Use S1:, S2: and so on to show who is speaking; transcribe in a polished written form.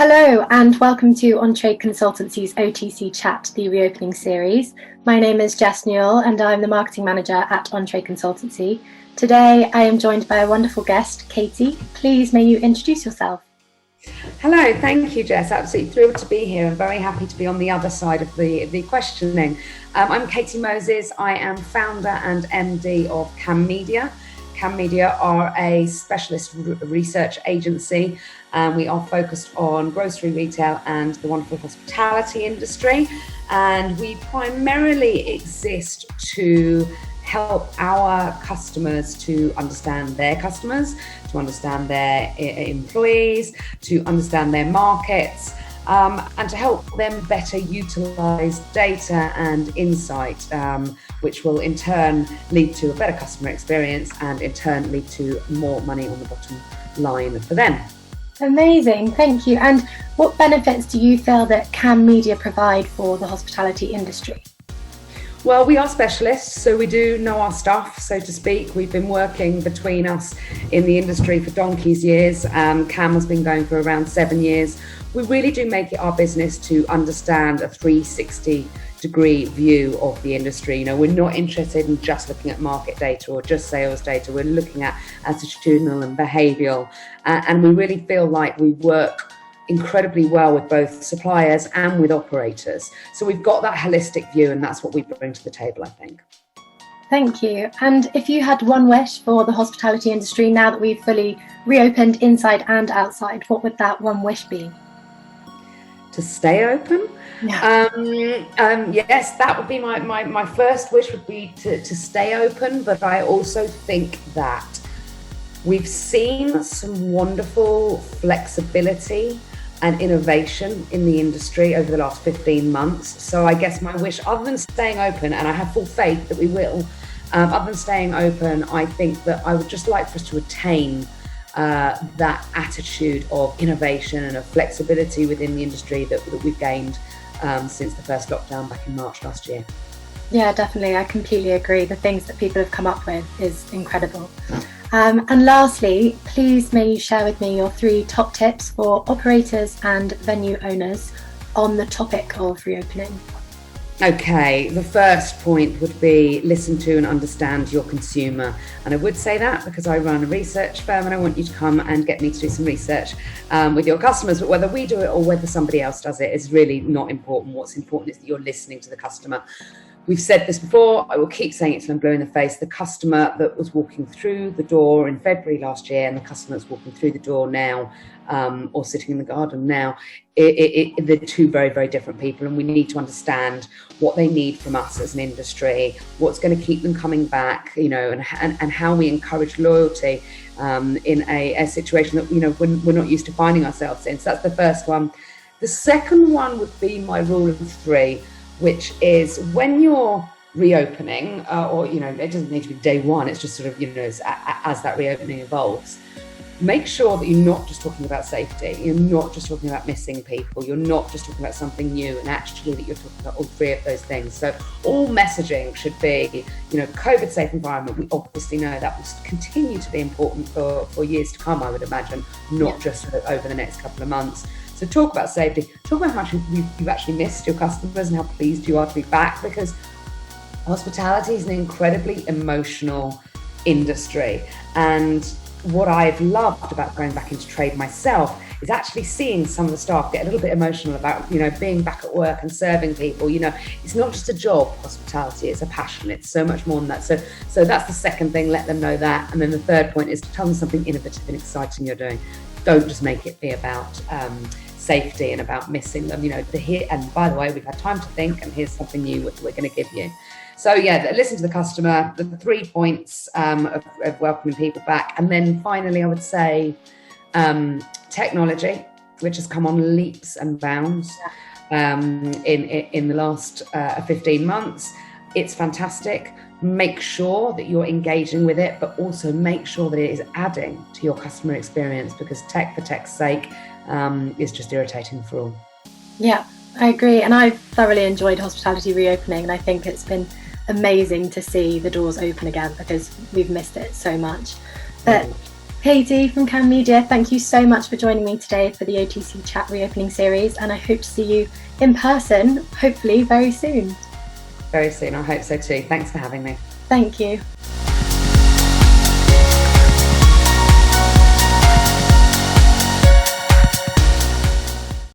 S1: Hello and welcome to On-Trade Consultancy's OTChat, the reopening series. My name is Jess Newell and I'm the marketing manager at On-Trade Consultancy. Today I am joined by a wonderful guest, Katie. Please may you introduce yourself.
S2: Hello, thank you, Jess. Absolutely thrilled to be here and very happy to be on the other side of the questioning. I'm Katie Moses. I am founder and MD of KAM Media. KAM Media are a specialist research agency. We are focused on grocery retail and the wonderful hospitality industry. And we primarily exist to help our customers to understand their customers, to understand their employees, to understand their markets, and to help them better utilize data and insight, which will in turn lead to a better customer experience and in turn lead to more money on the bottom line for them.
S1: Amazing, thank you. And what benefits do you feel that KAM Media provide for the hospitality industry?
S2: Well, we are specialists, so we do know our stuff, so to speak. We've been working between us in the industry for donkey's years. KAM has been going for around 7 years. We really do make it our business to understand a 360-degree view of the industry. You know, we're not interested in just looking at market data or just sales data. We're looking at attitudinal and behavioural, and we really feel like we work incredibly well with both suppliers and with operators. So we've got that holistic view, and that's what we bring to the table, I think.
S1: Thank you. And if you had one wish for the hospitality industry now that we've fully reopened inside and outside, what would that one wish be?
S2: To stay open?
S1: Yeah.
S2: Yes, that would be my first wish, would be to stay open. But I also think that we've seen some wonderful flexibility and innovation in the industry over the last 15 months. So I guess my wish, other than staying open, and I have full faith that we will, other than staying open, I think that I would just like for us to retain that attitude of innovation and of flexibility within the industry that we've gained since the first lockdown back in March last year.
S1: Yeah, definitely. I completely agree. The things that people have come up with is incredible. And lastly, please may you share with me your 3 top tips for operators and venue owners on the topic of reopening.
S2: Okay, the first point would be listen to and understand your consumer. And I would say that because I run a research firm and I want you to come and get me to do some research with your customers. But whether we do it or whether somebody else does it is really not important. What's important is that you're listening to the customer. We've said this before, I will keep saying it till I'm blue in the face. The customer that was walking through the door in February last year and the customer that's walking through the door now, or sitting in the garden now, they're 2 very, very different people, and we need to understand what they need from us as an industry, what's going to keep them coming back, you know, and how we encourage loyalty in a situation that, you know, we're not used to finding ourselves in. So that's the first one. The second one would be my rule of 3, which is when you're reopening, or, you know, it doesn't need to be day one, it's just sort of, you know, as that reopening evolves, make sure that you're not just talking about safety, you're not just talking about missing people, you're not just talking about something new, and actually that you're talking about all 3 of those things. So all messaging should be, you know, COVID safe environment. We obviously know that will continue to be important for years to come, I would imagine, not just over the next couple of months. So talk about safety, talk about how much you've actually missed your customers and how pleased you are to be back, because hospitality is an incredibly emotional industry. And what I've loved about going back into trade myself is actually seeing some of the staff get a little bit emotional about, you know, being back at work and serving people. You know, it's not just a job, hospitality, it's a passion, it's so much more than that. So that's the second thing, let them know that. And then the third point is to tell them something innovative and exciting you're doing. Don't just make it be about safety and about missing them, you know, and by the way, we've had time to think and here's something new we're going to give you. So yeah, listen to the customer, the 3 points of welcoming people back. And then finally, I would say technology, which has come on leaps and bounds in the last 15 months. It's fantastic. Make sure that you're engaging with it, but also make sure that it is adding to your customer experience, because tech for tech's sake is just irritating for all.
S1: Yeah, I agree. And I've thoroughly enjoyed hospitality reopening, and I think it's been amazing to see the doors open again because we've missed it so much. But Katie from KAM Media, thank you so much for joining me today for the OTChat reopening series, and I hope to see you in person, hopefully very soon.
S2: Very soon, I hope so too. Thanks for having me.
S1: Thank you.